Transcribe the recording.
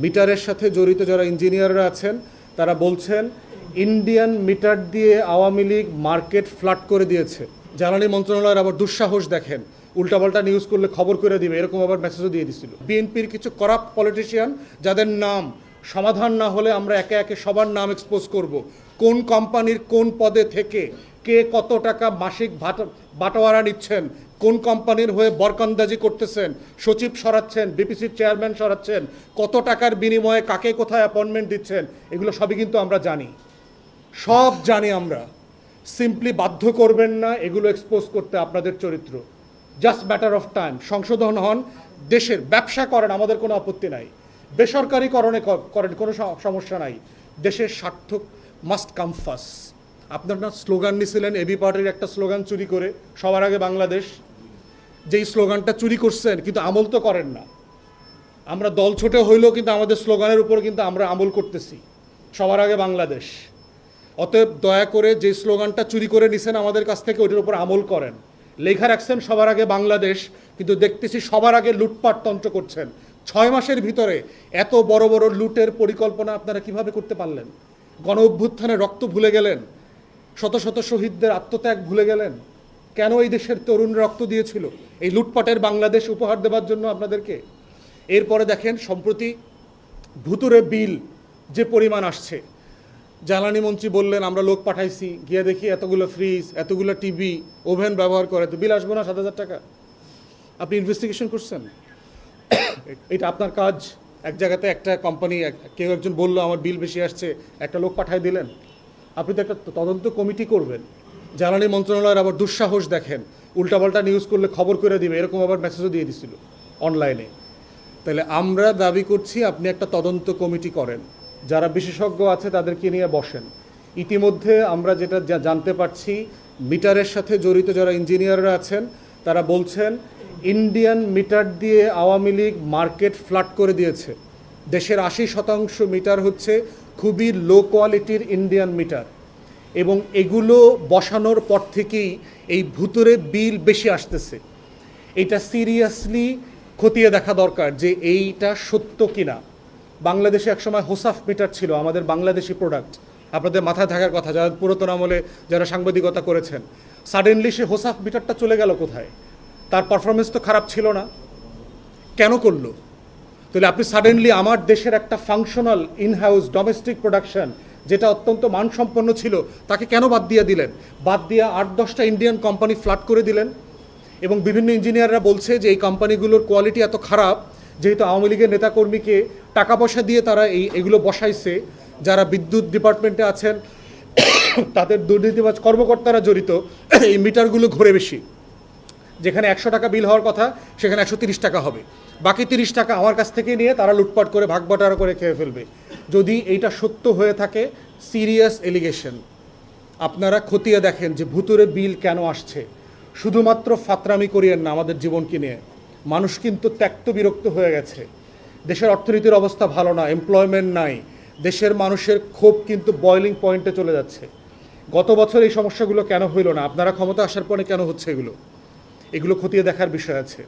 মিটারের সাথে জড়িত যারা ইঞ্জিনিয়াররা আছেন তারা বলছেন ইন্ডিয়ান মিটার দিয়ে আওয়ামী লীগ মার্কেট ফ্লাড করে দিয়েছে। জ্বালানি মন্ত্রণালয়ের আবার দুঃসাহস দেখেন, উল্টাপাল্টা নিউজ করলে খবর করে দিবে, এরকম আবার মেসেজও দিয়ে দিছিল। বিএনপির কিছু করাপ্ট পলিটিশিয়ান যাদের নাম সমাধান না হলে আমরা একে একে সবার নাম এক্সপোজ করব। কোন কোম্পানির কোন পদে থেকে কে কত টাকা মাসিক বাটোয়ারা নিচ্ছেন, কোন কোম্পানির হয়ে বরকন্দাজি করতেছেন, সচিব সরাচ্ছেন, বিপিসির চেয়ারম্যান সরাচ্ছেন, কত টাকার বিনিময়ে কাকে কোথায় অ্যাপয়েন্টমেন্ট দিচ্ছেন, এগুলো সবই কিন্তু আমরা জানি, সব জানি আমরা। সিম্পলি বাধ্য করবেন না এগুলো এক্সপোজ করতে আপনাদের চরিত্র। Just matter of time. সংশোধন হন, দেশের ব্যবসা করেন, আমাদের কোনো আপত্তি নাই, বেসরকারিকরণে করেন, কোনো সমস্যা নাই, দেশের স্বার্থ মাস্ট কাম ফার্স্ট। আপনারা স্লোগান নিয়েছিলেন এবি পার্টির একটা স্লোগান চুরি করে, সবার আগে বাংলাদেশ। যেই স্লোগানটা চুরি করছেন কিন্তু আমল তো করেন না। আমরা দল ছোটে হইলেও কিন্তু আমাদের স্লোগানের উপর কিন্তু আমরা আমল করতেছি, সবার আগে বাংলাদেশ। অতএব দয়া করে যে স্লোগানটা চুরি করে নিছেন আমাদের কাছ থেকে ওইটার উপর আমল করেন। লেখা রাখছেন সবার আগে বাংলাদেশ, কিন্তু দেখতেছি সবার আগে লুটপাট তন্ত্র করছেন। 6 মাসের ভিতরে এত বড় বড় লুটের পরিকল্পনা আপনারা কিভাবে করতে পারলেন? গণ অভ্যুত্থানে রক্ত ভুলে গেলেন, শত শত শহীদদের আত্মত্যাগ ভুলে গেলেন। কেন এই দেশের তরুণ রক্ত দিয়েছিল এই লুটপাটের বাংলাদেশ উপহার দেওয়ার জন্য আপনাদেরকে? এরপরে দেখেন সম্প্রতি ভুতুরে বিল যে পরিমাণ আসছে, জ্বালানি মন্ত্রী বললেন আমরা লোক পাঠাইছি, গিয়ে দেখি এতগুলো ফ্রিজ, এতগুলো টিভি, ওভেন ব্যবহার করে, তো বিল আসবো না 7,000 টাকা? আপনি ইনভেস্টিগেশন করছেন? এটা আপনার কাজ। এক জায়গাতে একটা কোম্পানি, কেউ একজন বললো আমার বিল বেশি আসছে, একটা লোক পাঠাই দিলেন। আপনি তো একটা তদন্ত কমিটি করবেন। জ্বালানি মন্ত্রণালয়ের আবার দুঃসাহস দেখেন, উল্টাপাল্টা নিউজ করলে খবর করে দিবে, এরকম আবার মেসেজও দিয়ে দিছিল অনলাইনে। তাহলে আমরা দাবি করছি আপনি একটা তদন্ত কমিটি করেন, যারা বিশেষজ্ঞ আছে তাদেরকে নিয়ে বসেন। ইতিমধ্যে আমরা যেটা জানতে পারছি, মিটারের সাথে জড়িত যারা ইঞ্জিনিয়াররা আছেন তারা বলছেন ইন্ডিয়ান মিটার দিয়ে আওয়ামী লীগ মার্কেট ফ্লাড করে দিয়েছে। দেশের 80% মিটার হচ্ছে খুবই লো কোয়ালিটির ইন্ডিয়ান মিটার, এবং এগুলো বসানোর পর থেকেই এই ভুতুরে বিল বেশি আসতেছে। এটা সিরিয়াসলি খতিয়ে দেখা দরকার যে এইটা সত্য কিনা। বাংলাদেশে একসময় হোসাফ মিটার ছিল, আমাদের বাংলাদেশি প্রোডাক্ট, আপনাদের মাথায় থাকার কথা যারা পুরাতন আমলে যারা সাংবাদিকতা করেছেন। সাডেনলি সে হোসাফ মিটারটা চলে গেল কোথায়? তার পারফরমেন্স তো খারাপ ছিল না, কেন করলো? তাহলে আপনি সাডেনলি আমার দেশের একটা ফাংশনাল ইনহাউস ডোমেস্টিক প্রোডাকশন যেটা অত্যন্ত মানসম্পন্ন ছিল তাকে কেন বাদ দিয়ে দিলেন? বাদ দিয়ে 8-10টা ইন্ডিয়ান কোম্পানি ফ্লাড করে দিলেন। এবং বিভিন্ন ইঞ্জিনিয়াররা বলছে যে এই কোম্পানিগুলোর কোয়ালিটি এত খারাপ, যেহেতু আওয়ামী লীগের নেতাকর্মীকে টাকা পয়সা দিয়ে তারা এগুলো বসাইছে, যারা বিদ্যুৎ ডিপার্টমেন্টে আছেন তাদের দুর্নীতিবাজ কর্মকর্তারা জড়িত, এই মিটারগুলো ঘুরে বেশি। যেখানে 100 টাকা বিল হওয়ার কথা সেখানে 130 টাকা হবে, বাকি 30 টাকা আমার কাছ থেকে নিয়ে তারা লুটপাট করে ভাগবাটারা করে খেয়ে ফেলবে। যদি এইটা সত্য হয়ে থাকে, সিরিয়াস এলিগেশন, আপনারা খতিয়ে দেখেন যে ভুতুরে বিল কেন আসছে। শুধুমাত্র ফাতরামি করিয়েন না আমাদের জীবনকে নিয়ে। মানুষ কিন্তু ত্যক্ত বিরক্ত হয়ে গেছে, দেশের অর্থনীতির অবস্থা ভালো না, এমপ্লয়মেন্ট নাই, দেশের মানুষের ক্ষোভ কিন্তু বয়লিং পয়েন্টে চলে যাচ্ছে। গত বছর এই সমস্যাগুলো কেন হইল না? আপনারা ক্ষমতা আসার পরে কেন হচ্ছে এগুলো? এগুলো খতিয়ে দেখার বিষয় আছে।